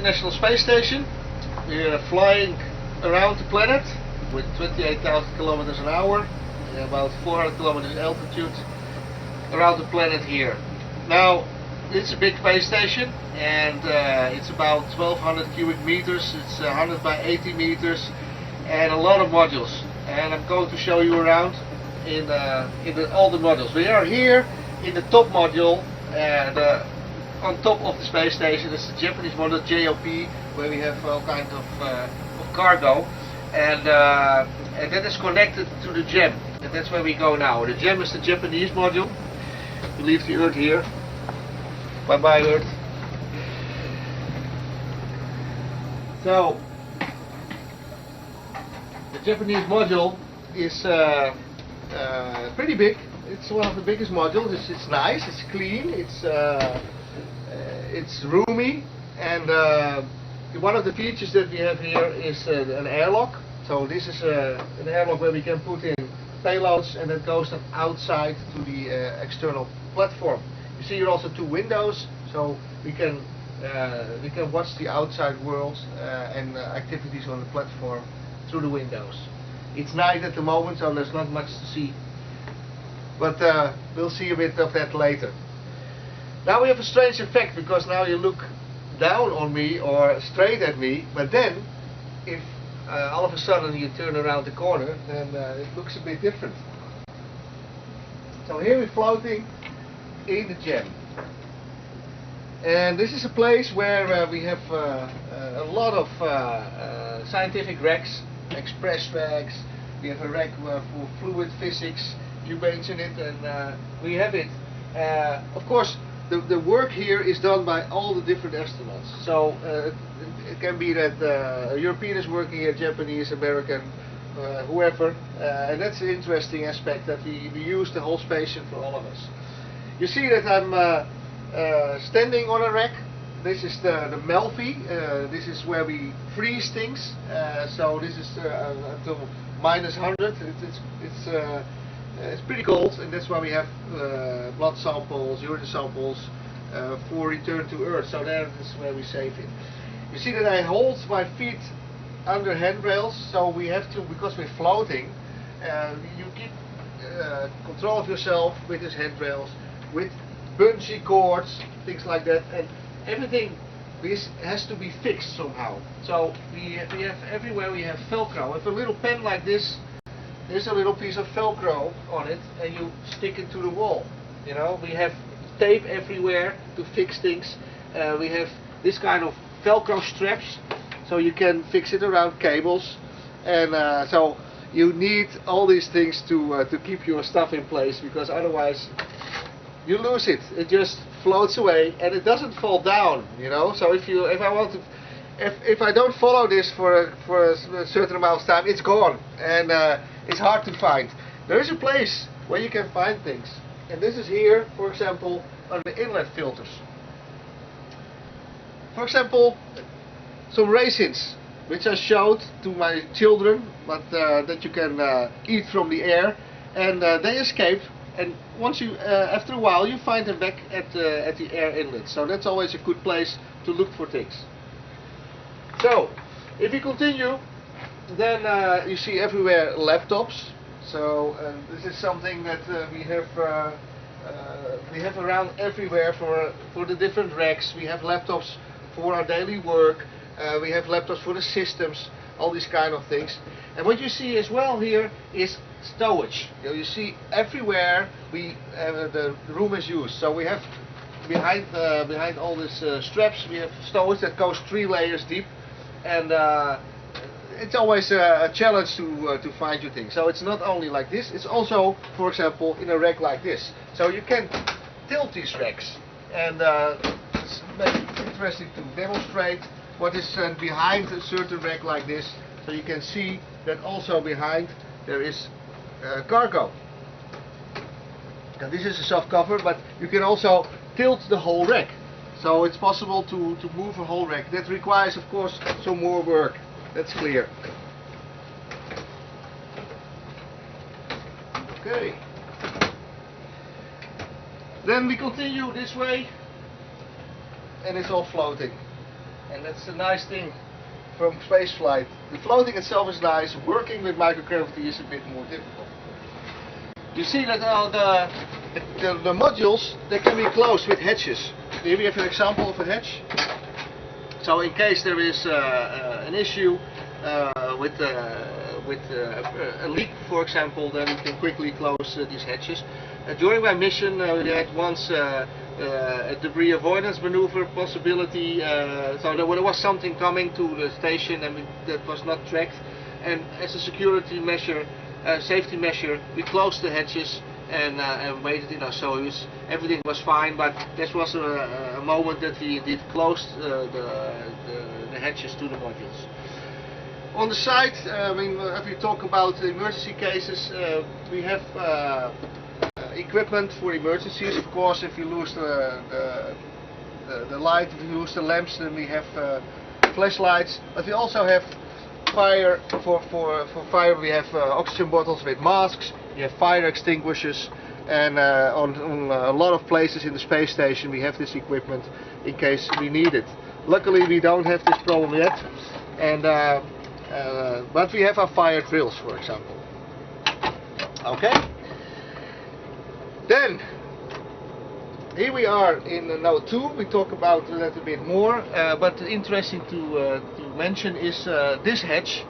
International Space Station. We are flying around the planet with 28,000 kilometers an hour, about 400 kilometers altitude around the planet here. Now, it's a big space station, and it's about 1200 cubic meters. It's 100 by 80 meters, and a lot of modules. And I'm going to show you around in all the modules. We are here in the top module, and on top of the space station is the Japanese module JOP, where we have all kinds of cargo, and that is connected to the GEM, and that's where we go now. The GEM is the Japanese module. We leave the Earth here. Bye bye, Earth. So the Japanese module is pretty big. It's one of the biggest modules. It's nice, it's clean, it's roomy, and one of the features that we have here is an airlock. So this is an airlock where we can put in payloads, and it goes then outside to the external platform. You see here also two windows, so we can watch the outside world and activities on the platform through the windows. It's night at the moment, so there's not much to see, but we'll see a bit of that later. Now we have a strange effect, because now you look down on me or straight at me, but then if all of a sudden you turn around the corner, then it looks a bit different. So here we're floating in the GEM, and this is a place where we have a lot of scientific racks, express racks. We have a rack for fluid physics. You mentioned it, and we have it. Of course, the work here is done by all the different astronauts. So it can be that a European is working here, Japanese, American, whoever, and that's the interesting aspect, that we use the whole station for all of us. You see that I'm standing on a rack. This is the Melfi. This is where we freeze things. So this is until -100. It's pretty cold, and that's why we have blood samples, urine samples for return to Earth. So there is where we save it. You see that I hold my feet under handrails, so we have to, because we're floating, you keep control of yourself with these handrails, with bungee cords, things like that, and everything has to be fixed somehow. So we have everywhere we have Velcro. If a little pen like this, there's a little piece of Velcro on it, and you stick it to the wall. You know, we have tape everywhere to fix things. We have this kind of Velcro straps, so you can fix it around cables, and so you need all these things to keep your stuff in place, because otherwise you lose it. It just floats away, and it doesn't fall down. You know, so if I don't follow this for a certain amount of time, it's gone, and it's hard to find. There is a place where you can find things, and this is here, for example, on the inlet filters. For example, some raisins, which I showed to my children, but that you can eat from the air, and they escaped. And once you, after a while, you find them back at the air inlet. So that's always a good place to look for things. So, if you continue, then you see everywhere laptops. So this is something that we have around everywhere for the different racks. We have laptops for our daily work. We have laptops for the systems, all these kind of things. And what you see as well here is stowage. You see everywhere the room is used. So we have behind all these straps, we have stowage that goes 3 layers deep, and it's always a challenge to find your things. So it's not only like this, it's also, for example, in a rack like this. So you can tilt these racks, and it's interesting to demonstrate what is behind a certain rack like this. So you can see that also behind there is cargo. Now this is a soft cover, but you can also tilt the whole rack. So it's possible to move a whole rack. That requires, of course, some more work. That's clear. Okay. Then we continue this way, and it's all floating. and that's a nice thing from spaceflight. The floating itself is nice, working with microgravity is a bit more difficult. You see that all the modules, they can be closed with hatches. Here we have an example of a hatch. So in case there is an issue with a leak, for example, then we can quickly close these hatches. During my mission, we had once a debris avoidance maneuver possibility, so there was something coming to the station and that was not tracked, and as a security measure, safety measure, we closed the hatches and waited in our Soyuz. Everything was fine, but this was a moment that we did close the hatches to the modules. On the side, I mean, if we talk about emergency cases, we have equipment for emergencies. Of course, if you lose the light, if you lose the lamps, then we have flashlights. But we also have fire. For fire, we have oxygen bottles with masks. We have fire extinguishers, and on a lot of places in the space station, we have this equipment in case we need it. Luckily, we don't have this problem yet, and but we have our fire drills, for example. Okay. Then, here we are in node 2. We talk about a little bit more, but interesting to mention is this hatch,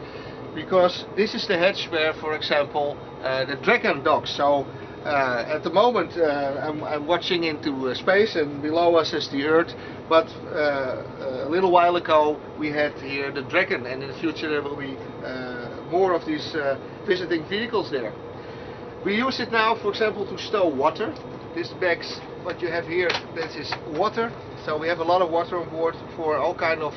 because this is the hatch where, for example, the Dragon docks. So at the moment I'm watching into space, and below us is the Earth, but a little while ago we had here the Dragon, and in the future there will be more of these visiting vehicles there. We use it now, for example, to stow water. This bags, what you have here, this is water. So we have a lot of water on board for all kind of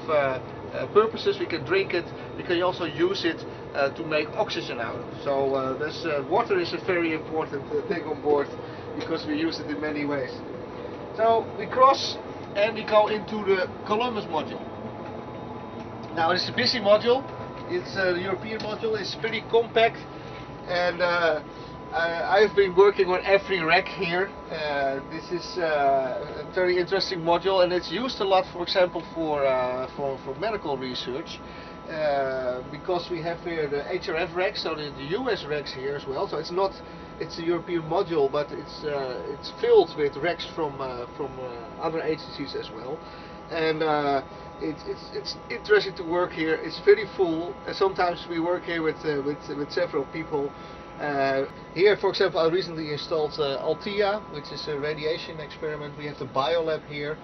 purposes. We can drink it. We can also use it to make oxygen out of. So this water is a very important thing on board, because we use it in many ways. So we cross and we go into the Columbus module. Now it's a busy module. It's a European module. It's pretty compact, and I've been working on every rack here. This is a very interesting module, and it's used a lot, for example, for medical research, because we have here the HRF racks, so the US racks here as well. So it's a European module, but it's filled with racks from other agencies as well, and it's interesting to work here. It's very full, and sometimes we work here with several people. Here, for example, I recently installed Althea, which is a radiation experiment. We have the biolab here.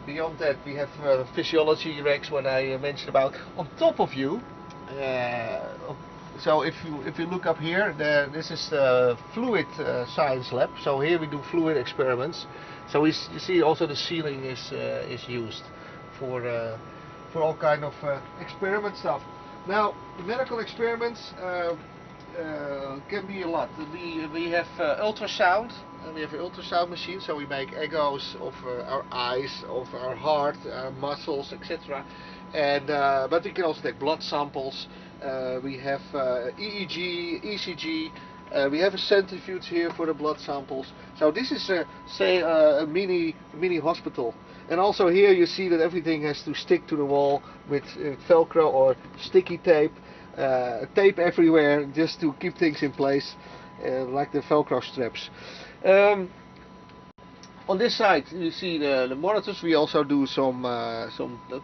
Beyond that, we have physiology racks, what I mentioned about. On top of you, so if you look up here, this is the fluid science lab. So here we do fluid experiments. So you see also the ceiling is used for all kind of experiment stuff. Now, the medical experiments can be a lot. We have ultrasound, and we have an ultrasound machine, so we make echoes of our eyes, of our heart, our muscles, etc. And but we can also take blood samples. We have EEG, ECG. We have a centrifuge here for the blood samples. So this is say a mini hospital. And also here you see that everything has to stick to the wall with Velcro or sticky tape, tape everywhere just to keep things in place, like the Velcro straps. On this side you see the monitors. We also do some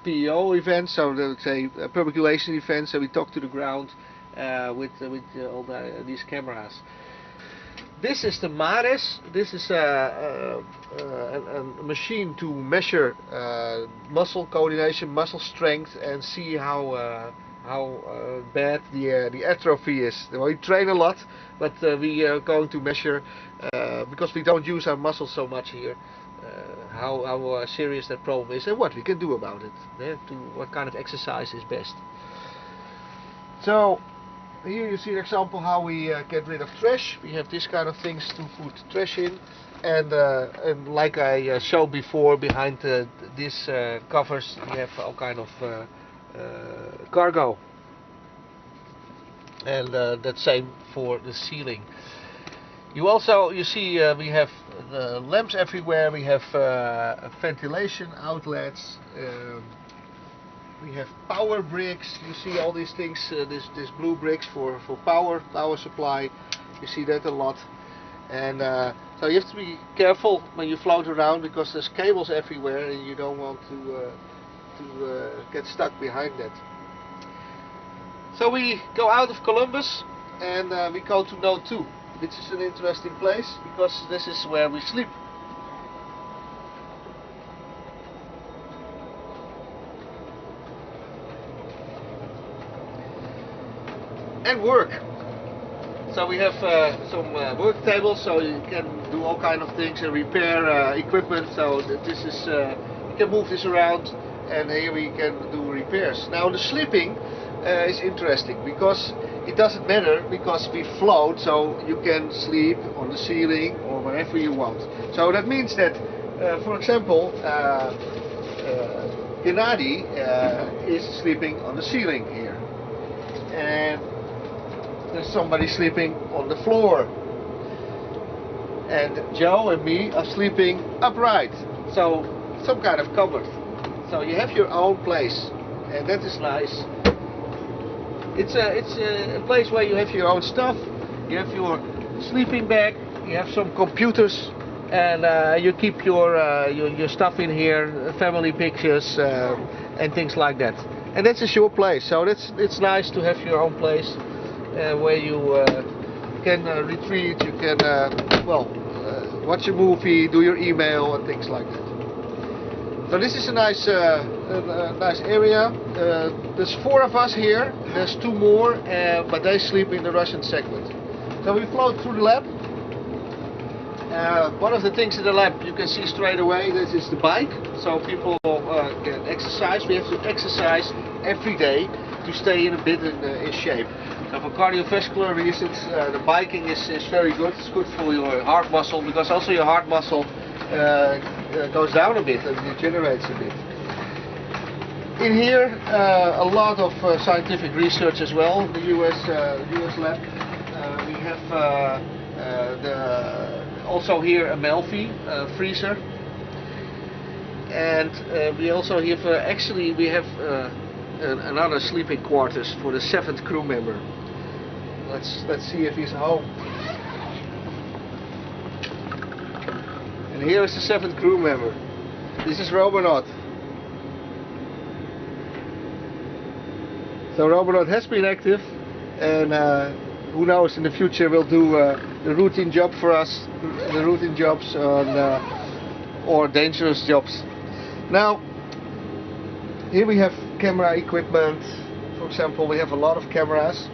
PEO events, so let's say public relation events, so we talk to the ground with all these cameras. This is the MARES. This is a machine to measure muscle coordination, muscle strength, and see how bad the atrophy is. We train a lot, but we are going to measure, because we don't use our muscles so much here, how serious that problem is and what we can do about it. What kind of exercise is best. So here you see an example how we get rid of trash. We have this kind of things to put trash in, and like I showed before, behind these covers we have all kind of cargo, and that's same for the ceiling. You see we have the lamps everywhere, we have ventilation outlets, we have power bricks. You see all these things, this blue bricks for power supply. You see that a lot. And so you have to be careful when you float around, because there's cables everywhere and you don't want to get stuck behind that. So we go out of Columbus and we go to Node 2, which is an interesting place because this is where we sleep. And work. So we have some work tables, so you can do all kind of things and repair equipment. So this is you can move this around, and here we can do repairs. Now the sleeping is interesting because it doesn't matter, because we float, so you can sleep on the ceiling or wherever you want. So that means that, for example, Gennady is sleeping on the ceiling here, and there's somebody sleeping on the floor, and Joe and me are sleeping upright, so some kind of cupboard. So you have your own place, and that is nice. It's a place where you have your own stuff. You have your sleeping bag, you have some computers, and you keep your stuff in here, family pictures and things like that. And that's a your place, so it's nice to have your own place. Where you can retreat, you can watch a movie, do your email and things like that. So this is a nice nice area. There's 4 of us here, there's 2 more, but they sleep in the Russian segment. So we float through the lab. One of the things in the lab you can see straight away, this is the bike. So people can exercise. We have to exercise every day to stay in a bit in shape. So for cardiovascular reasons, the biking is very good. It's good for your heart muscle, because also your heart muscle goes down a bit and degenerates a bit. In here, a lot of scientific research as well. The US lab. We have also here a Melfi freezer, and we also have we have another sleeping quarters for the 7th crew member. Let's see if he's home. And here is the 7th crew member. This is Robonaut. So Robonaut has been active, and who knows, in the future will do the routine job for us, the routine jobs or dangerous jobs. Now, here we have camera equipment. For example, we have a lot of cameras.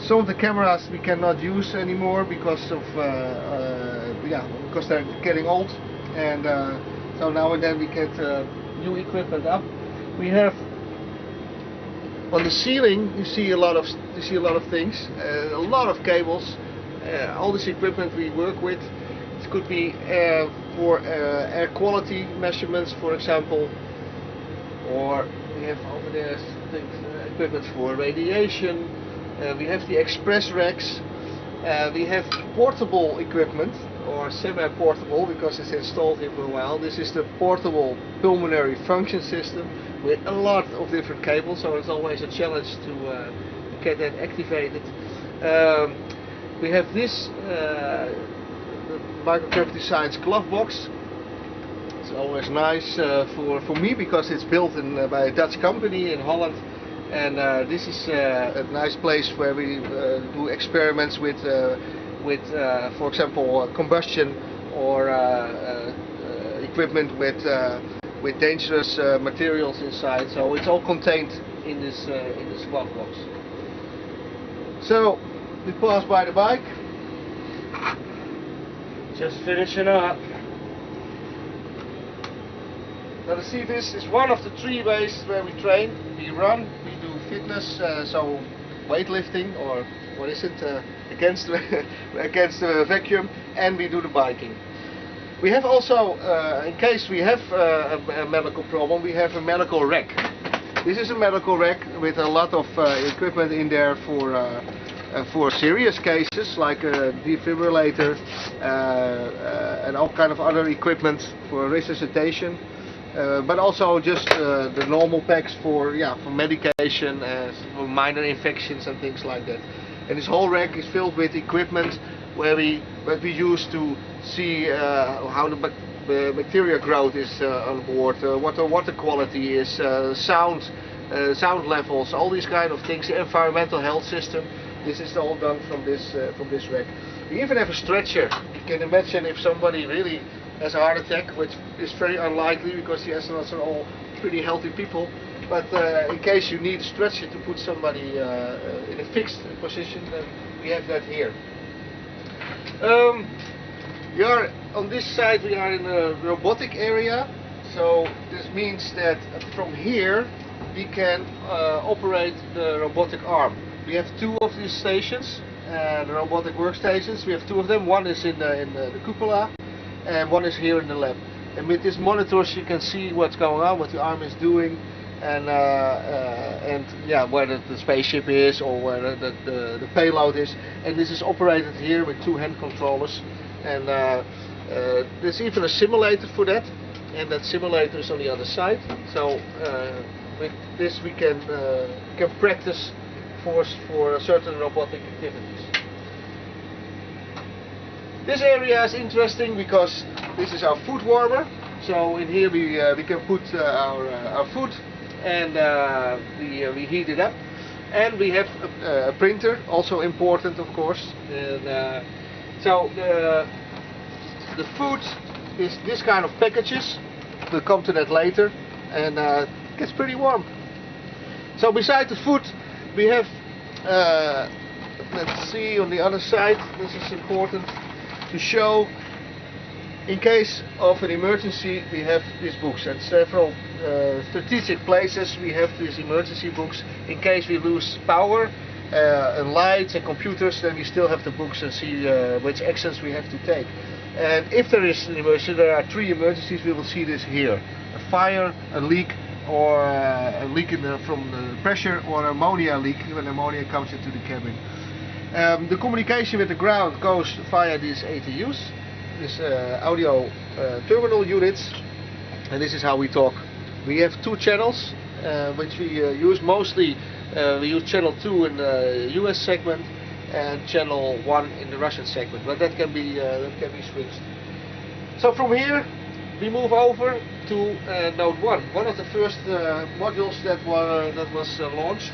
Some of the cameras we cannot use anymore because of because they're getting old, and so now and then we get new equipment up. We have on the ceiling, you see a lot of things, a lot of cables. All this equipment we work with. It could be for air quality measurements, for example, or we have over there things, equipment for radiation. We have the express racks. We have portable equipment, or semi-portable, because it's installed here for a while. This is the portable pulmonary function system with a lot of different cables, so it's always a challenge to get that activated. We have this microgravity science glove box. It's always nice for me, because it's built by a Dutch company in Holland. And this is a nice place where we do experiments with for example, combustion, or equipment with dangerous materials inside. So it's all contained in this glove box. So we pass by the bike. Just finishing up. Now the see, this is one of the 3 ways where we train. We run, we do fitness, so weightlifting, or what is it, against the vacuum, and we do the biking. We have also, in case we have a medical problem, we have a medical rack. This is a medical rack with a lot of equipment in there for for serious cases like a defibrillator and all kind of other equipment for resuscitation, but also just the normal packs for medication, for minor infections and things like that. And this whole rack is filled with equipment where we use to see how the bacteria growth is on board, what the water quality is, sound levels, all these kind of things, the environmental health system. This is all done from this rack. We even have a stretcher. You can imagine if somebody really has a heart attack, which is very unlikely because the astronauts are all pretty healthy people. But in case you need a stretcher to put somebody in a fixed position, then we have that here. We are on this side. We are in a robotic area, so this means that from here we can operate the robotic arm. We have two of these stations, the robotic workstations. We have two of them. One is in the cupola, and one is here in the lab. And with these monitors, you can see what's going on, what the arm is doing, and where the spaceship is or where the payload is. And this is operated here with two hand controllers. And there's even a simulator for that, and that simulator is on the other side. So with this we can practice for certain robotic activities. This area is interesting because this is our food warmer. So in here we can put our food, and we heat it up. And we have a printer, also important of course. And so the food is this kind of packages. We'll come to that later, and it gets pretty warm. So beside the food we have, let's see, on the other side, this is important to show. In case of an emergency, we have these books, and several strategic places we have these emergency books. In case we lose power and lights and computers, then we still have the books and see which actions we have to take. And if there is an emergency, there are three emergencies, we will see this here: a fire, a leak, or a leak from the pressure, or ammonia leak when ammonia comes into the cabin. The communication with the ground goes via these ATUs, these audio terminal units, and this is how we talk. We have two channels which we use mostly. We use channel 2 in the US segment and channel 1 in the Russian segment, but that can be switched. So from here we move over to node 1, one of the first modules that was launched.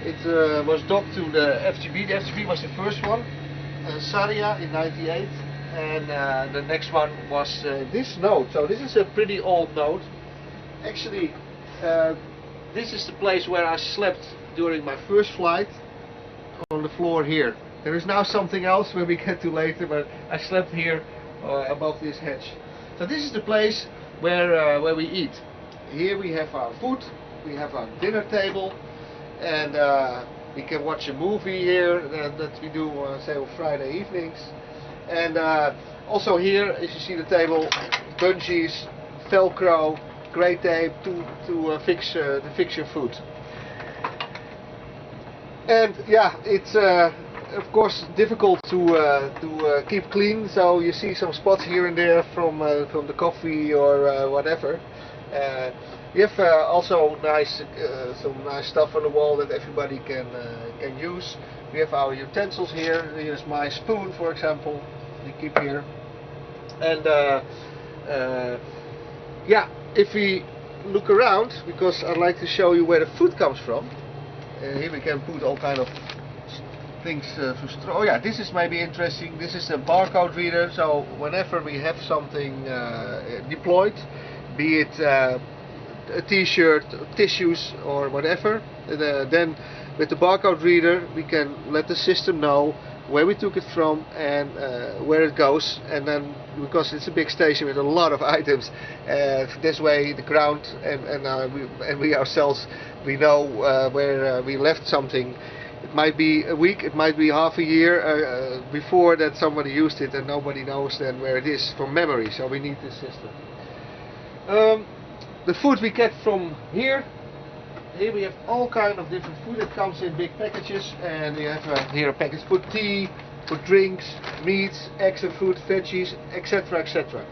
It was docked to the FGB. The FGB was the first one, Saria in '98, and the next one was this node. So this is a pretty old node. Actually, this is the place where I slept during my first flight, on the floor here. There is now something else where we get to later, but I slept here above this hedge. So this is the place where we eat. Here we have our food, we have our dinner table, and we can watch a movie here that we do say on Friday evenings. And also here, as you see the table, bungees, Velcro, grey tape to fix your food. And yeah, it's of course difficult to keep clean. So you see some spots here and there from the coffee or whatever. We have also some nice stuff on the wall that everybody can use. We have our utensils here. Here's my spoon, for example, we keep here. And yeah, if we look around, because I'd like to show you where the food comes from. Here we can put all kind of things oh yeah, this is maybe interesting. This is a barcode reader, so whenever we have something deployed, be it a t-shirt, tissues or whatever, then with the barcode reader we can let the system know where we took it from and where it goes. And then, because it's a big station with a lot of items, this way the ground and we ourselves, we know where we left something. It might be a week, it might be half a year before that somebody used it, and nobody knows then where it is from memory. So we need this system. The food we get from here here we have all kind of different food that comes in big packages, and we have here a package for tea, for drinks, meats, eggs and fruit, veggies, etc., etc.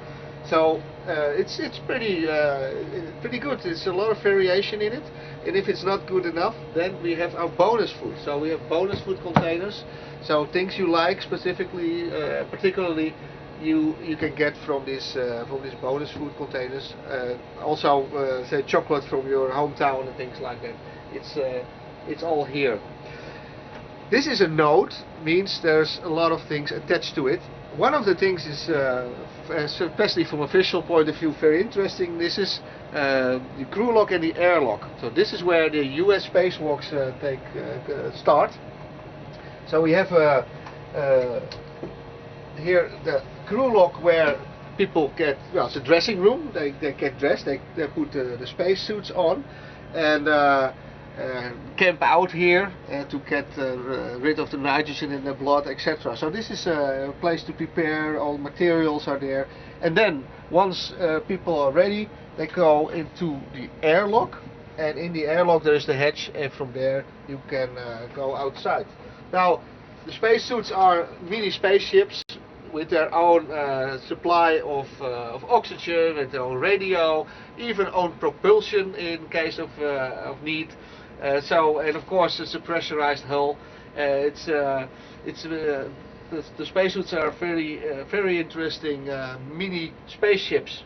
So it's pretty good. There's a lot of variation in it, and if it's not good enough, then we have our bonus food. So we have bonus food containers. So things you like specifically, particularly, you can get from these bonus food containers. Also, say chocolate from your hometown and things like that. It's all here. This is a node, means there's a lot of things attached to it. One of the things is, especially from a visual point of view, very interesting. This is the crew lock and the airlock. So this is where the US spacewalks start. So we have here the crew lock where people get, well, it's a dressing room. They get dressed. They put the spacesuits on and camp out here to get rid of the nitrogen in their blood, etc. So this is a place to prepare. All materials are there, and then once people are ready, they go into the airlock, and in the airlock there is the hatch, and from there you can go outside. Now the spacesuits are mini spaceships with their own supply of oxygen, with their own radio, even own propulsion in case of need. So, and of course it's a pressurized hull. The spacesuits are very interesting mini spaceships.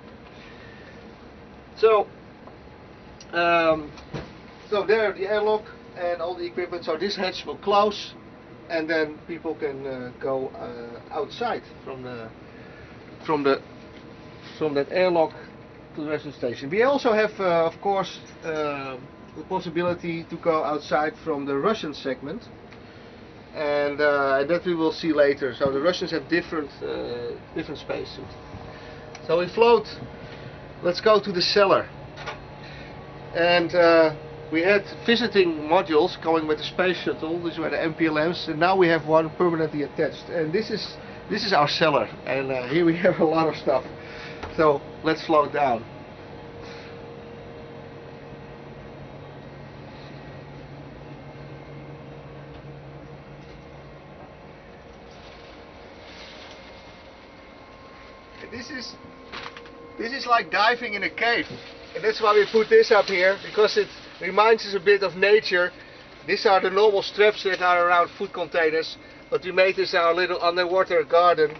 So, so there the airlock and all the equipment. So this hatch will close, and then people can go outside from that airlock to the rest of the station. We also have, of course, the possibility to go outside from the Russian segment, and that we will see later. So the Russians have different spacesuits. So we float. Let's go to the cellar, and we had visiting modules going with the space shuttle. These were the MPLMs, and now we have one permanently attached. And this is our cellar, and here we have a lot of stuff. So let's float down. This is like diving in a cave, and that's why we put this up here, because it reminds us a bit of nature. These are the normal straps that are around food containers, but we made this our little underwater garden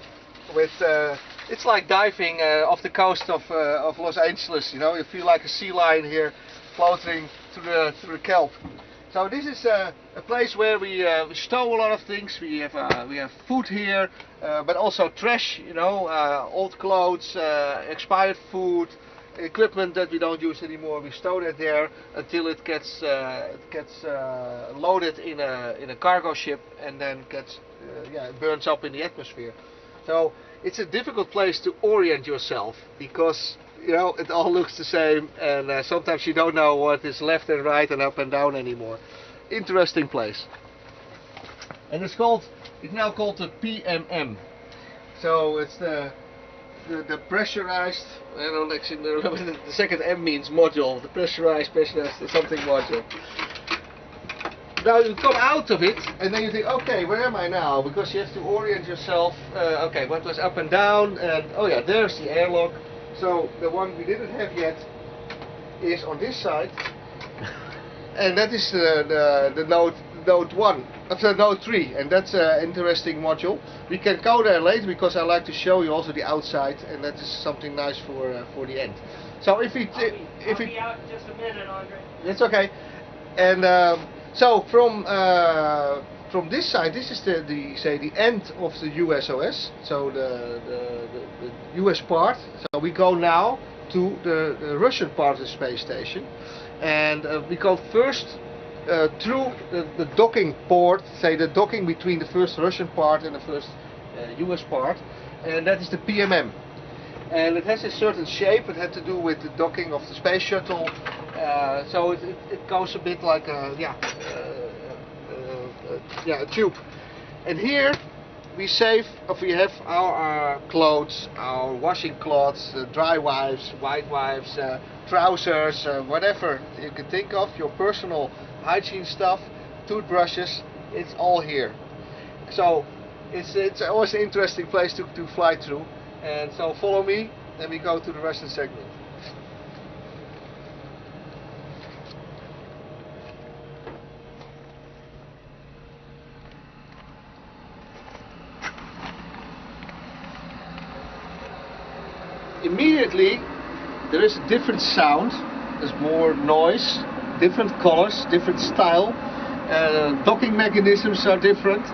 with. It's like diving off the coast of Los Angeles. You know, you feel like a sea lion here, floating through the kelp. So this is a place where we stow a lot of things. We have food here, but also trash. You know, old clothes, expired food, equipment that we don't use anymore. We stow it there until it gets loaded in a cargo ship, and then it burns up in the atmosphere. So it's a difficult place to orient yourself, because you know it all looks the same, and sometimes you don't know what is left and right and up and down anymore. Interesting place, and it's now called the PMM. So it's the pressurized. I don't actually know what the second M means. Module. The pressurized something module. Now you come out of it, and then you think, okay, where am I now? Because you have to orient yourself. Okay, what was up and down, and oh yeah, there's the airlock. So the one we didn't have yet is on this side, and that is the node 1, node 3, and that's an interesting module. We can go there later, because I like to show you also the outside, and that is something nice for the end. So if we I'll be out in just a minute, Andre. That's okay. And so from this side, this is the end of the USOS. So the US part. So we go now to the Russian part of the space station, and we go first through the docking port. Say the docking between the first Russian part and the first US part, and that is the PMM. And it has a certain shape. It had to do with the docking of the space shuttle. So it goes a bit like a tube. And here we save, if we have our clothes, our washing cloths, dry wipes, white wipes, trousers, whatever you can think of, your personal hygiene stuff, toothbrushes, it's all here. So it's always an interesting place to fly through. And so follow me, and we go to the Russian segment. Immediately there is a different sound, there's more noise, different colors, different style, docking mechanisms are different,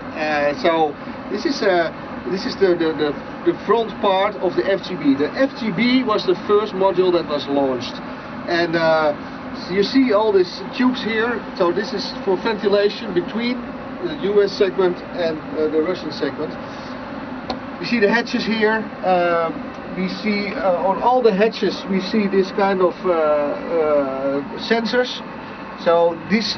so this is the front part of the FGB. The FGB was the first module that was launched, and so you see all these tubes here, so this is for ventilation between the US segment and the Russian segment. You see the hatches here. We see on all the hatches we see this kind of sensors. So these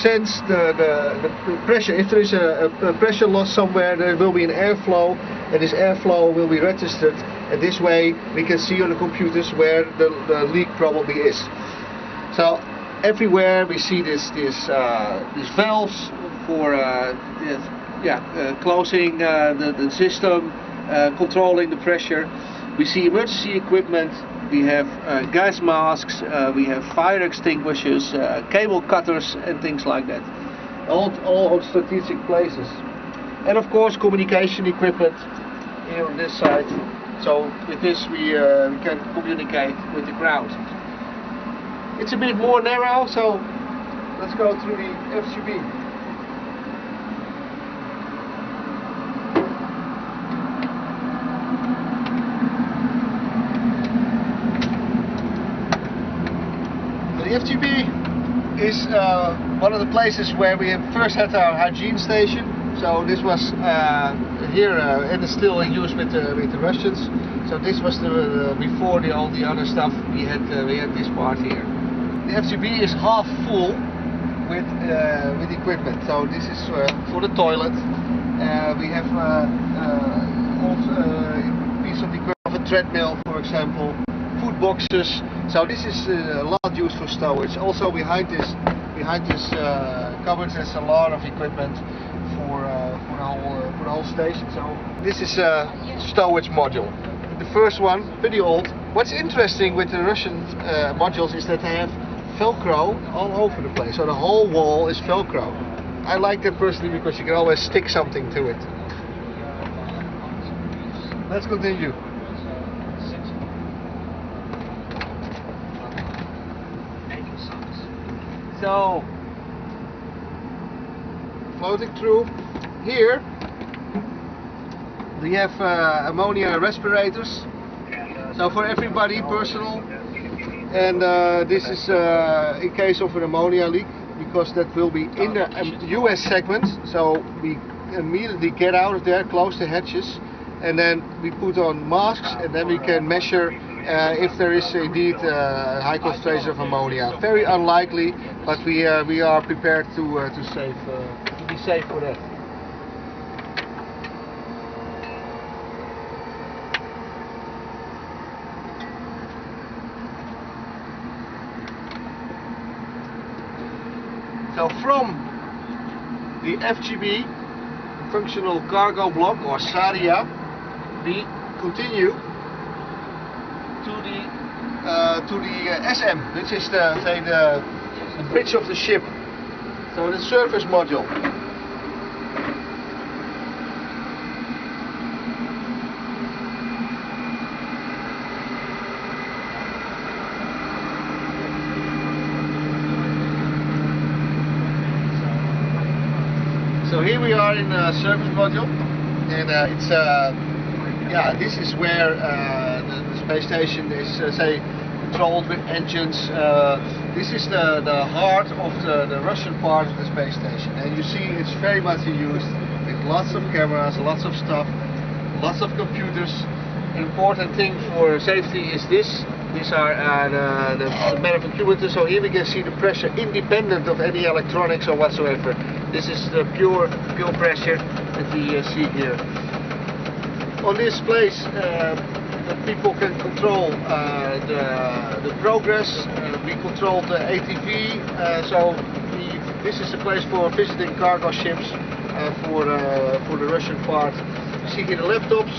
sense the pressure. If there is a pressure loss somewhere, there will be an airflow, and this airflow will be registered. And this way we can see on the computers where the leak probably is. So everywhere we see these valves for closing the system, controlling the pressure. We see emergency equipment, we have gas masks, we have fire extinguishers, cable cutters and things like that. All on strategic places. And of course communication equipment here on this side. So with this we can communicate with the ground. It's a bit more narrow, so let's go through the FGB. The FGB is one of the places where we first had our hygiene station. So this was here and is still in use with the Russians. So this was before all the other stuff. We had this part here. The FGB is half full with equipment. So this is for the toilet. We have also a piece of equipment of a treadmill, for example. Food boxes. So this is a lot used for storage. Also behind this cupboard there's a lot of equipment for the whole station. So this is a storage module. The first one, pretty old. What's interesting with the Russian modules is that they have Velcro all over the place. So the whole wall is Velcro. I like that personally because you can always stick something to it. Let's continue. So, floating through here, we have ammonia respirators. So for everybody, personal. And this is in case of an ammonia leak, because that will be in the US segment. So we immediately get out of there, close the hatches, and then we put on masks, and then we can measure if there is indeed high concentration of ammonia. Very unlikely, but we are prepared to be safe for that. So from the FGB, functional cargo block or SARIA, we continue to the SM, which is the bridge of the ship. So the surface module. So here we are in the service module, and this is where the space station is say controlled with engines. This is the heart of the Russian part of the space station, and you see it's very much used with lots of cameras, lots of stuff, lots of computers. An important thing for safety is this. These are the manipulators, so here we can see the pressure independent of any electronics or whatsoever. This is the pure pressure that we see here. On this place, people can control the progress. We control the ATV, so this is a place for visiting cargo ships for the Russian part. You see here the laptops,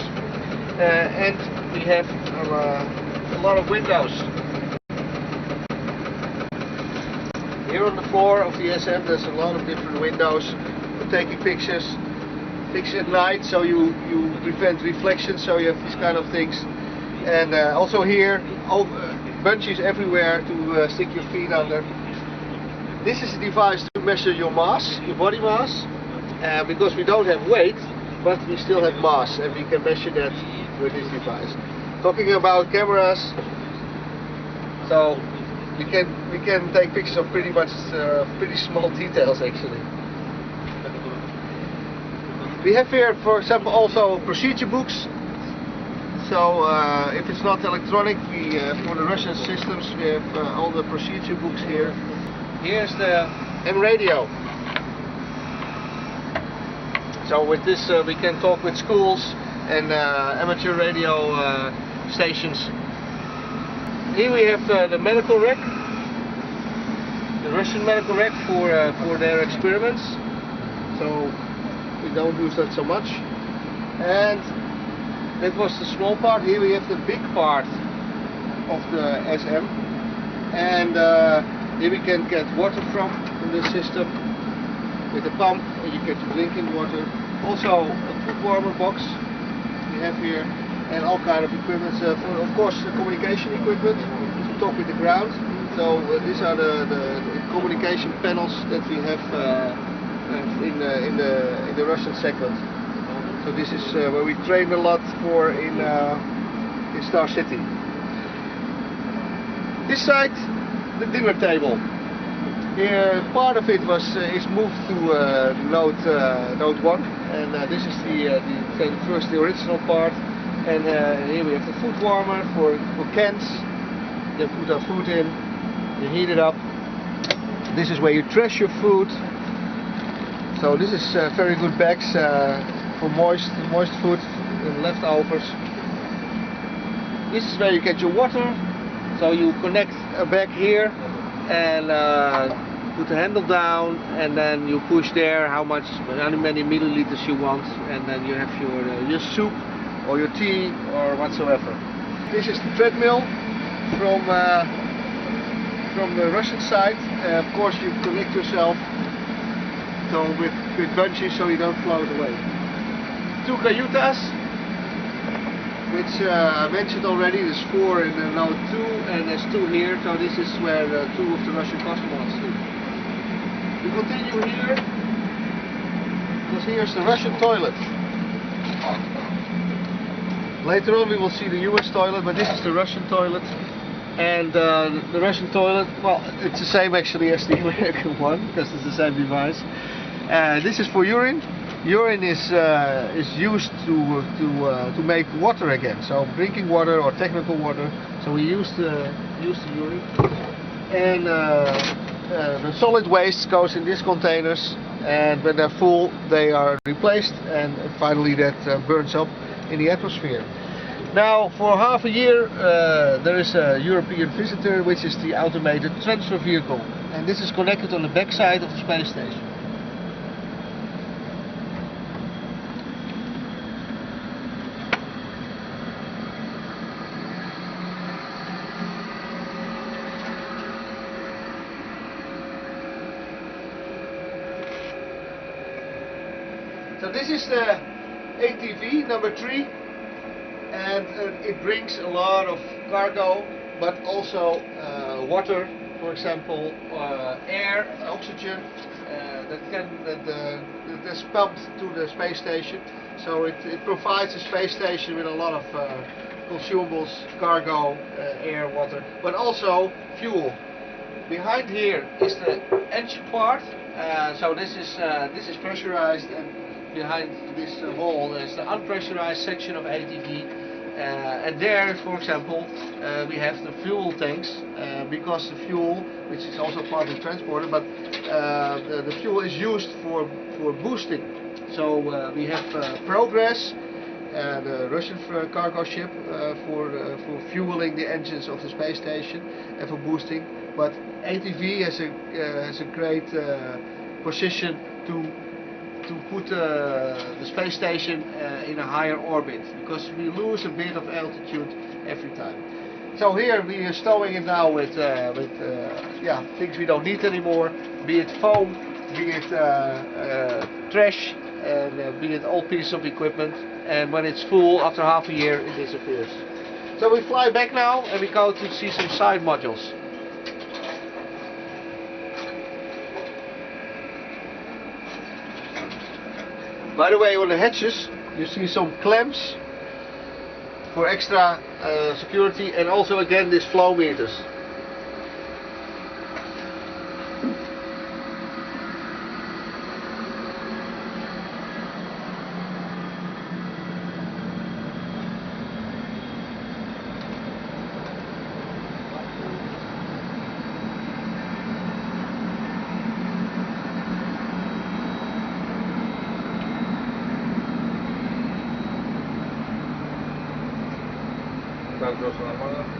and we have a lot of windows. Here on the floor of the SM there's a lot of different windows for taking pictures at night, so you prevent reflection, so you have these kind of things. And also here, bungees everywhere to stick your feet under. This is a device to measure your mass, your body mass, because we don't have weight, but we still have mass, and we can measure that with this device. Talking about cameras, so we can take pictures of pretty much pretty small details actually. We have here, for example, also procedure books. So if it's not electronic, for the Russian systems we have all the procedure books here. Here's the radio. So with this we can talk with schools and amateur radio stations. Here we have the medical rack, the Russian medical rack for their experiments. So we don't use that so much. And that was the small part. Here we have the big part of the SM, and here we can get water from the system with a pump, and you get drinking water. Also a food warmer box we have here, and all kind of equipment for, of course, the communication equipment to talk with the ground. So these are the communication panels that we have in the Russian segment. So this is where we train a lot for in Star City. This side, the dinner table. Here, part of it is moved to Note 1, and this is the original part. And here we have the food warmer for cans. You put our food in, you heat it up. This is where you trash your food. So this is very good bags for moist food and leftovers. This is where you get your water. So you connect a bag here and put the handle down, and then you push there how many milliliters you want, and then you have your soup or your tea or whatsoever. This is the treadmill from the Russian side. Of course you connect yourself with bungees so you don't float away. Two cayutas, which I mentioned already. There's 4 in the Note 2, and there's 2 here. So this is where 2 of the Russian cosmonauts sleep. We continue here, because here's the Russian toilet. Later on we will see the US toilet, but this is the Russian toilet. And the Russian toilet, well, it's the same actually as the American one, because it's the same device. This is for urine. Urine is used to make water again, so drinking water or technical water. So we use the urine, and the solid waste goes in these containers, and when they're full they are replaced, and finally that burns up in the atmosphere. Now for half a year there is a European visitor, which is the automated transfer vehicle, and this is connected on the back side of the space station. So this is the ATV number 3, and it brings a lot of cargo, but also water, for example, air, oxygen that's pumped to the space station. So it provides the space station with a lot of consumables, cargo, air, water, but also fuel. Behind here is the engine part. So this is pressurized, and behind this wall is the unpressurized section of ATV, and there, for example, we have the fuel tanks, because the fuel, which is also part of the transporter, but the fuel is used for boosting. So we have progress, the Russian cargo ship for fueling the engines of the space station and for boosting. But ATV has a great position to put the space station in a higher orbit, because we lose a bit of altitude every time. So here we are stowing it now with things we don't need anymore, be it foam, be it trash, and be it old pieces of equipment. And when it's full, after half a year, it disappears. So we fly back now and we go to see some side modules. By the way, on the hatches you see some clamps for extra security, and also again these flow meters.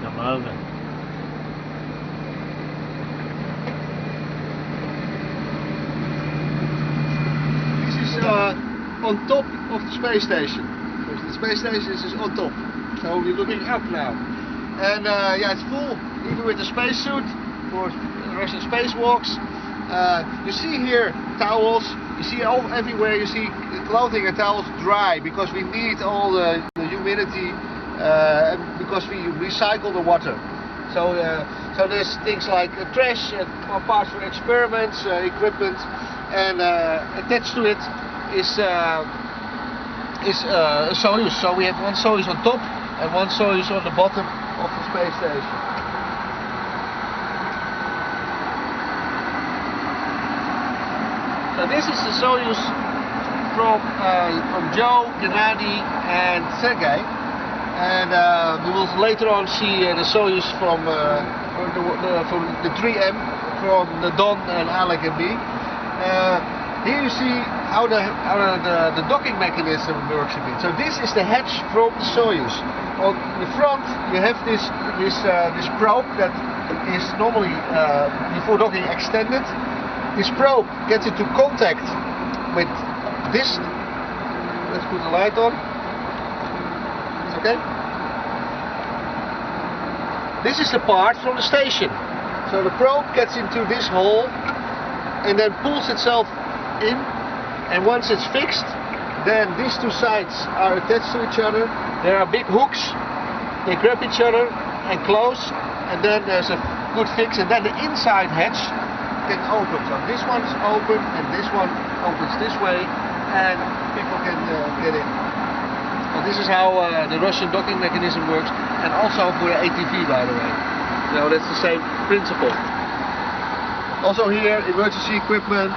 Naar boven. This is on top of the space station. So the space station is on top. So we're looking up now. And yeah, it's full, even with the spacesuit for Russian spacewalks. You see here towels, you see everywhere you see clothing and towels dry, because we need all the humidity, because we recycle the water. So so there's things like trash, parts for experiments, equipment, and attached to it is a Soyuz. So we have one Soyuz on top and one Soyuz on the bottom of the space station. So this is the Soyuz from Joe, Gennady, and Sergei. And we will later on see the Soyuz from the 3M, from the Don and Alec and me. Here you see how the docking mechanism works a bit. So this is the hatch from the Soyuz. On the front you have this probe that is normally before docking extended. This probe gets into contact with this. Let's put the light on. Okay. This is the part from the station. So the probe gets into this hole and then pulls itself in, and once it's fixed, then these two sides are attached to each other. There are big hooks, they grab each other and close, and then there's a good fix, and then the inside hatch can open. So this one's open and this one opens this way, and people can get in. Well, this is how the Russian docking mechanism works, and also for the ATV, by the way. So that's the same principle. Also here, emergency equipment,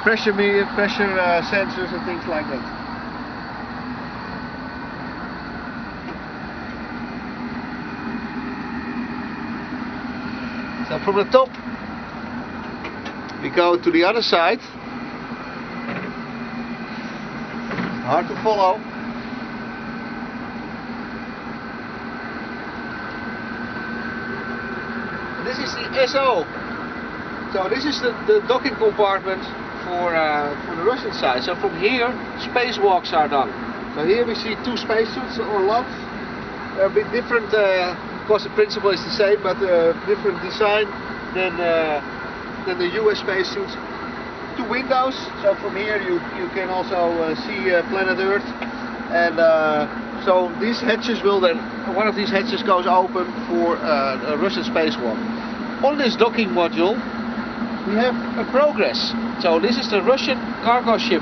pressure meter, pressure sensors and things like that. So from the top, we go to the other side. Hard to follow. This is the SO. So this is the docking compartment for the Russian side. So from here, spacewalks are done. So here we see two spacesuits or lumps. They're a bit different. Of course, the principle is the same, but different design than the US spacesuits. Two windows. So from here you can also see planet Earth. And so these hatches will then, one of these hatches goes open for a Russian spacewalk. On this docking module we have a Progress. So this is the Russian cargo ship,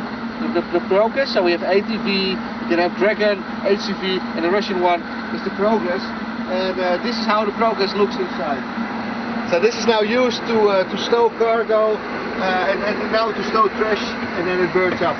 the Progress. So we have ATV, we can have Dragon, HCV, and the Russian one is the Progress. And this is how the Progress looks inside. So this is now used to stow cargo and now to stow trash, and then it burns up.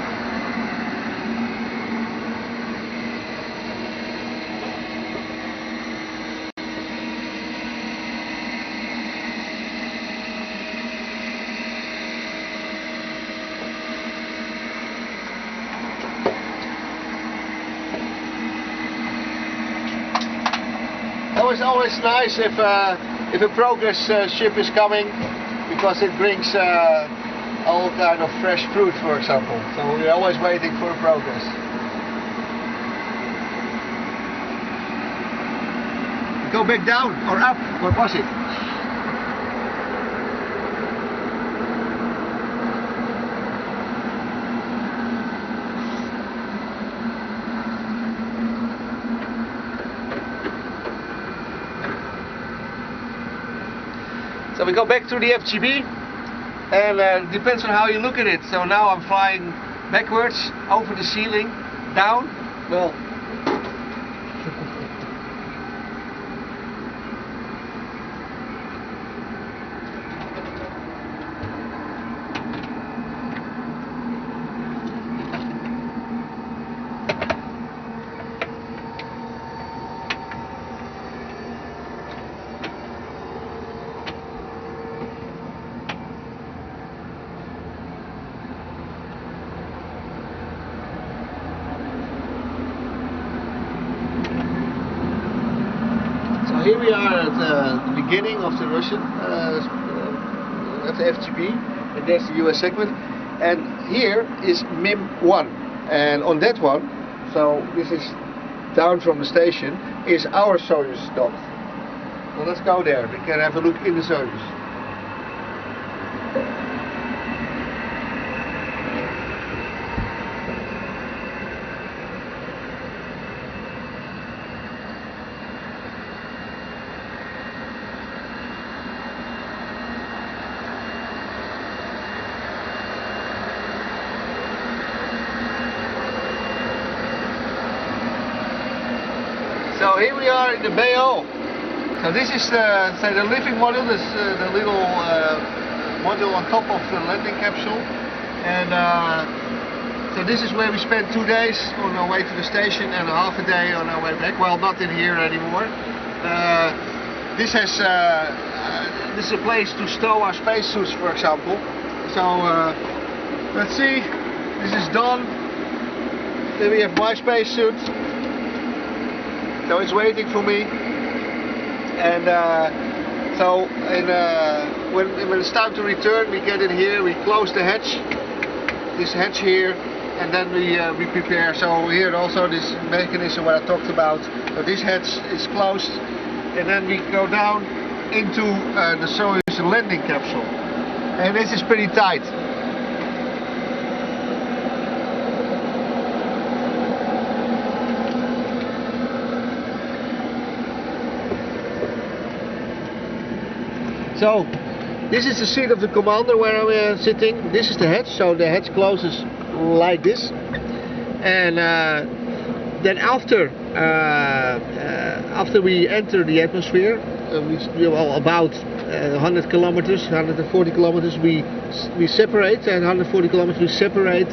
always nice if a progress ship is coming, because it brings all kind of fresh fruit, for example. So we're always waiting for a progress. Go back down or up. What was it? So we go back to the FGB, and depends on how you look at it. So now I'm flying backwards, over the ceiling, down. Well, here we are at the beginning of the Russian, at the FGB, and there's the US segment, and here is MIM-1, and on that one, so this is down from the station, is our Soyuz dock. Well, let's go there, we can have a look in the Soyuz. So here we are in the BO. So this is the living module, this the little module on top of the landing capsule, and so this is where we spent 2 days on our way to the station and half a day on our way back. Well, not in here anymore. This is a place to stow our spacesuits, for example. So let's see. This is done. Then we have my spacesuit. So it's waiting for me, and when it's time to return, we get in here, we close the hatch, this hatch here, and then we prepare. So here also this mechanism what I talked about. So this hatch is closed, and then we go down into the Soyuz landing capsule, and this is pretty tight. So, this is the seat of the commander where I'm sitting. This is the hatch, so the hatch closes like this. And then after we enter the atmosphere, we about 100 kilometers, 140 kilometers, we separate, and 140 kilometers we separate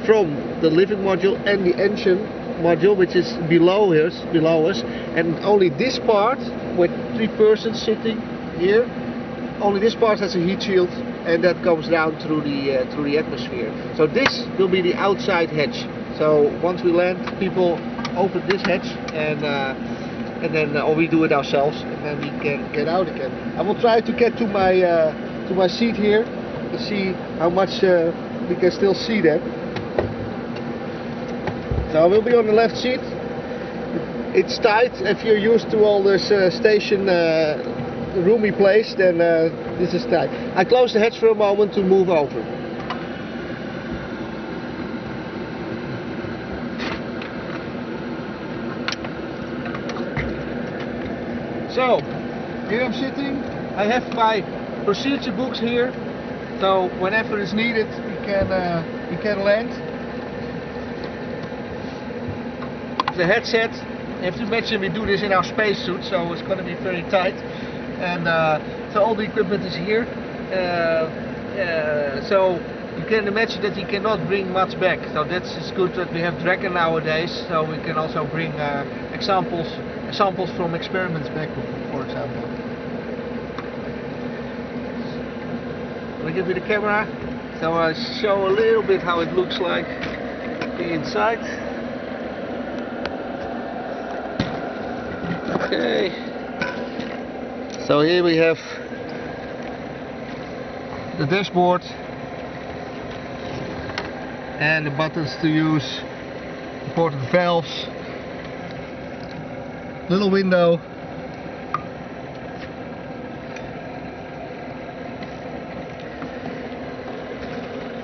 from the living module and the engine module, which is below us, and only this part with 3 persons sitting here, only this part has a heat shield, and that comes down through the atmosphere. So this will be the outside hatch. So once we land, people open this hatch, and then or we do it ourselves, and then we can get out again. I will try to get to my seat here to see how much we can still see that. So I will be on the left seat. It's tight if you're used to all this station roomy place, then this is tight. I close the hatch for a moment to move over. So here I'm sitting. I have my procedure books here, so whenever it's needed we can land. The headset, you have to imagine we do this in our spacesuit, so it's going to be very tight. And so all the equipment is here. So you can imagine that you cannot bring much back. So it's good that we have Dragon nowadays, so we can also bring samples from experiments back, for example. I'll give you the camera, so I'll show a little bit how it looks like inside. Okay. So here we have the dashboard and the buttons to use, important valves, little window.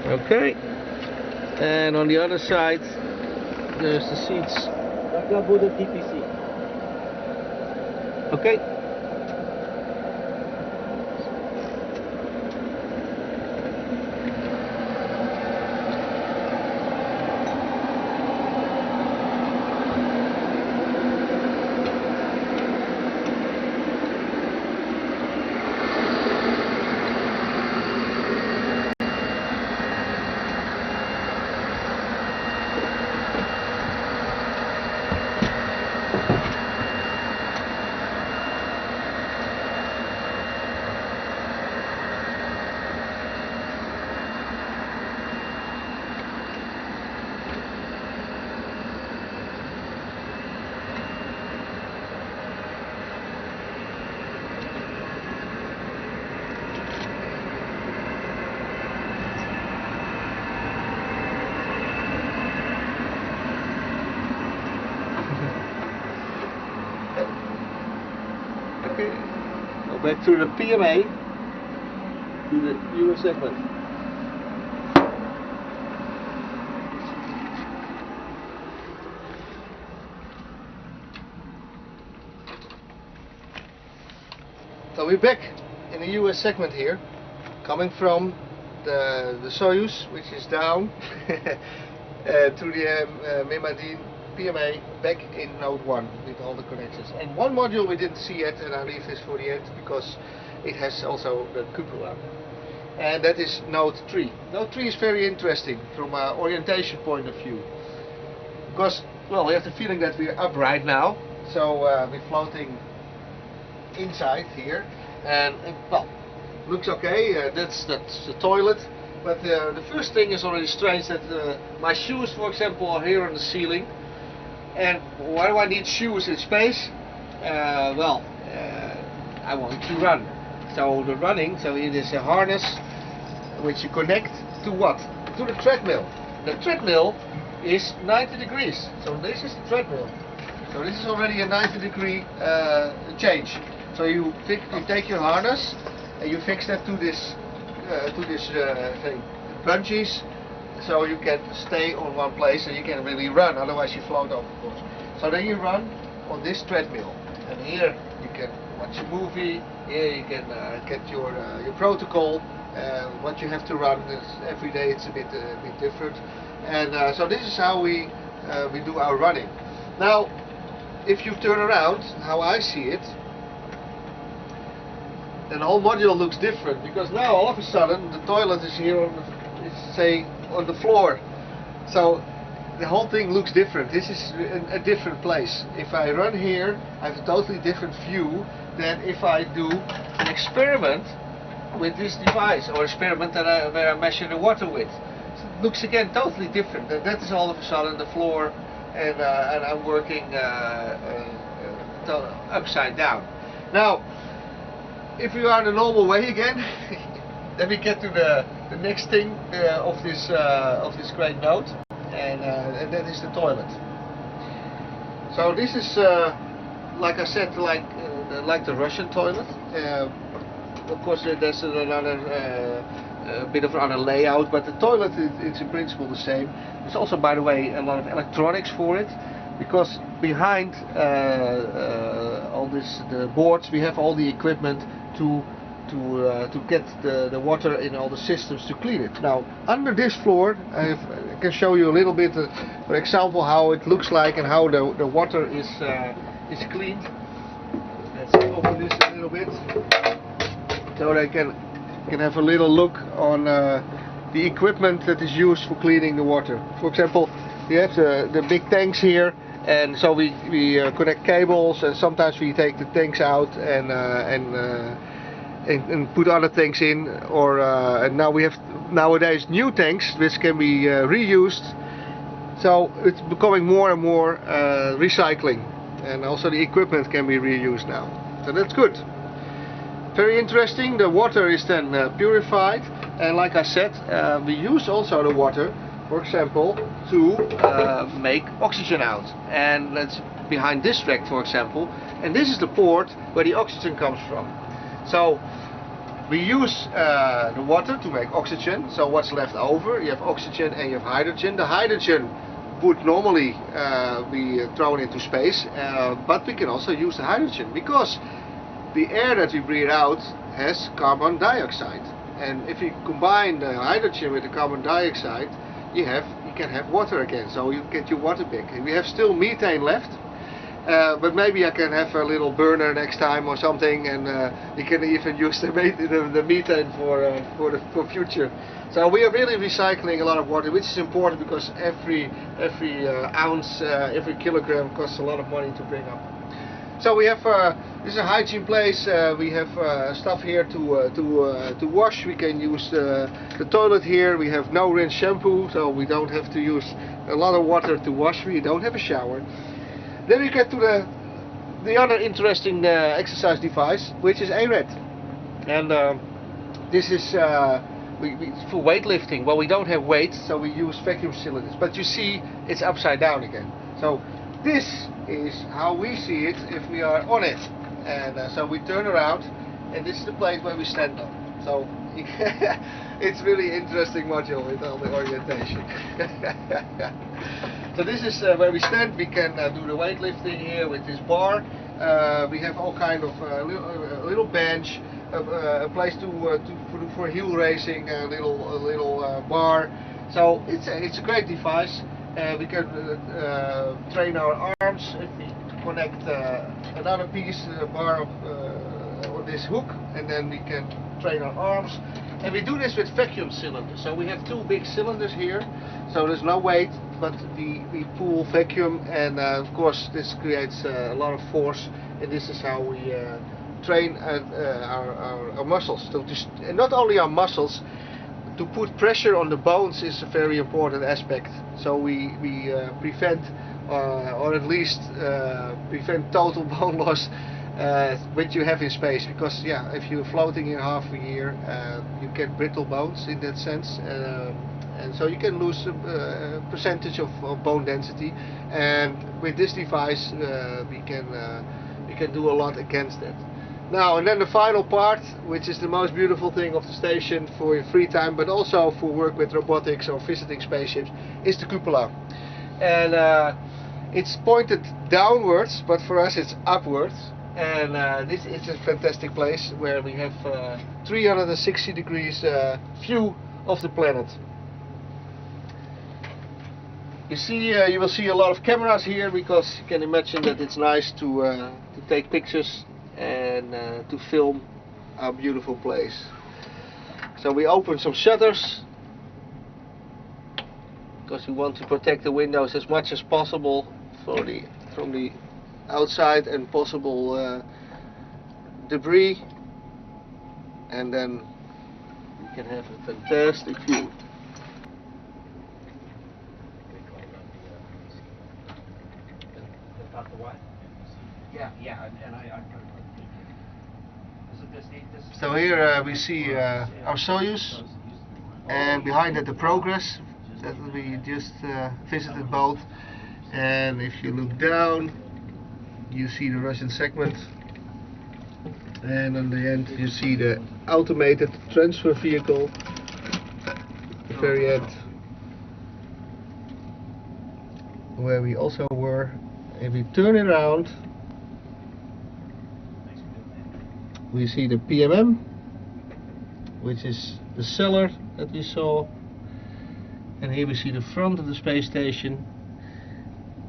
Okay, and on the other side there's the seats. Okay. Okay, go back to the PMA, to the US segment. So we're back in the US segment here, coming from the Soyuz, which is down, to the Memadine PMA back in node 1 with all the connections. And one module we didn't see yet, and I leave this for the end because it has also the cupola. And that is node 3. Node 3 is very interesting from an orientation point of view. Because, well, we have the feeling that we're up right now. So we're floating inside here. And well, looks okay. That's the toilet. But the first thing is already strange that my shoes, for example, are here on the ceiling. And why do I need shoes in space? I want to run. So the running, so it is a harness which you connect to what? To the treadmill. The treadmill is 90 degrees. So this is the treadmill. So this is already a 90-degree change. So you take your harness and you fix that to this thing, bungees. So you can stay on one place and you can really run, otherwise you float off, of course. So then you run on this treadmill, and here you can watch a movie, here you can get your protocol, what you have to run. Every day it's a bit different. And so this is how we do our running. Now, if you turn around, how I see it, then the whole module looks different, because now all of a sudden the toilet is here on the floor. So the whole thing looks different. This is a different place. If I run here, I have a totally different view than if I do an experiment with this device, or experiment where I measure the water with. So it looks again totally different. And that is all of a sudden the floor, and I'm working upside down. Now, if we are in the normal way again, then we get to the next thing of this great node, and that is the toilet. So this is, like I said, like the Russian toilet. Of course, there's another bit of another layout, but the toilet it's in principle the same. There's also, by the way, a lot of electronics for it, because behind all the boards we have all the equipment to get the water in all the systems to clean it. Now, under this floor, I can show you a little bit, for example, how it looks like and how the water is cleaned. Let's open this a little bit, so they can have a little look on the equipment that is used for cleaning the water. For example, we have the big tanks here, and so we connect cables, and sometimes we take the tanks out and put other tanks in, or and now we have nowadays new tanks which can be reused. So it's becoming more and more recycling. and also the equipment can be reused now. So that's good. Very interesting. The water is then purified, and like I said, we use also the water, for example, to make oxygen out. And that's behind this track, for example, and this is the port where the oxygen comes from. So we use the water to make oxygen. So what's left over, you have oxygen and you have hydrogen. The hydrogen would normally be thrown into space, but we can also use the hydrogen because the air that we breathe out has carbon dioxide, and if you combine the hydrogen with the carbon dioxide, you can have water again. So you get your water back. And we have still methane left, but maybe I can have a little burner next time or something, and you can even use the methane for future. So we are really recycling a lot of water, which is important because every ounce, every kilogram costs a lot of money to bring up. So we have this is a hygiene place. We have stuff here to wash. We can use the toilet here. We have no rinse shampoo, so we don't have to use a lot of water to wash. We don't have a shower. Then we get to the other interesting exercise device, which is ARED, and this is for weightlifting. Well, we don't have weights, so we use vacuum cylinders. But you see, it's upside down again. So this is how we see it if we are on it, and so we turn around, and this is the place where we stand on. So it's really interesting module with all the orientation. So this is where we stand. We can do the weightlifting here with this bar. We have all kind of little bench, a place for heel raising, a little bar. So it's a great device. We can train our arms if we connect another piece, bar on this hook, and then we can train our arms. And we do this with vacuum cylinders. So we have two big cylinders here, so there's no weight, but we pull vacuum, and of course this creates a lot of force, and this is how we train our muscles. And not only our muscles, to put pressure on the bones is a very important aspect. So we prevent, or at least prevent total bone loss, which you have in space. Because yeah, if you're floating in half a year, you get brittle bones in that sense, and so you can lose a percentage of bone density. And with this device, we can do a lot against that. Now, and then the final part, which is the most beautiful thing of the station for your free time, but also for work with robotics or visiting spaceships, is the cupola. And it's pointed downwards, but for us it's upwards. And this is a fantastic place where we have 360 degrees view of the planet. You will see a lot of cameras here, because you can imagine that it's nice to take pictures and to film our beautiful place. So we open some shutters because we want to protect the windows as much as possible from the outside and possible debris, and then we can have a fantastic view. So here we see our Soyuz, and behind it the Progress that we just visited both. And if you look down, you see the Russian segment, and on the end you see the automated transfer vehicle at the very end, where we also were. If we turn it around, we see the PMM, which is the cellar that we saw, and here we see the front of the space station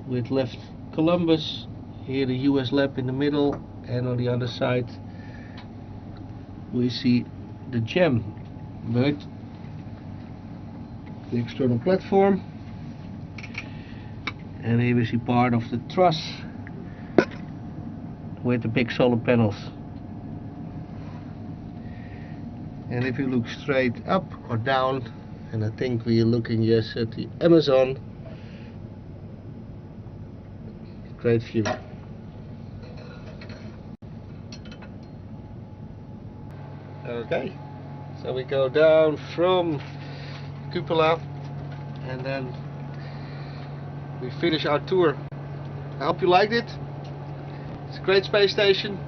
with left Columbus, here the US lab in the middle, and on the other side we see the GEM, right? The external platform, and here we see part of the truss with the big solar panels. And if you look straight up or down, and I think we are looking yes at the Amazon, great view. Okay, so we go down from cupola and then we finish our tour. I hope you liked it. It's a great space station,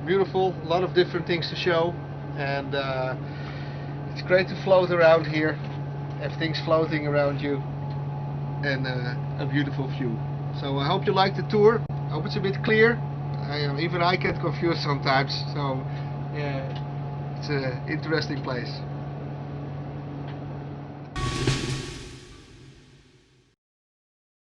beautiful, a lot of different things to show, and it's great to float around here. Everything's floating around you, and a beautiful view. So I hope you liked the tour. I hope it's a bit clear. Even I get confused sometimes, so yeah, it's an interesting place.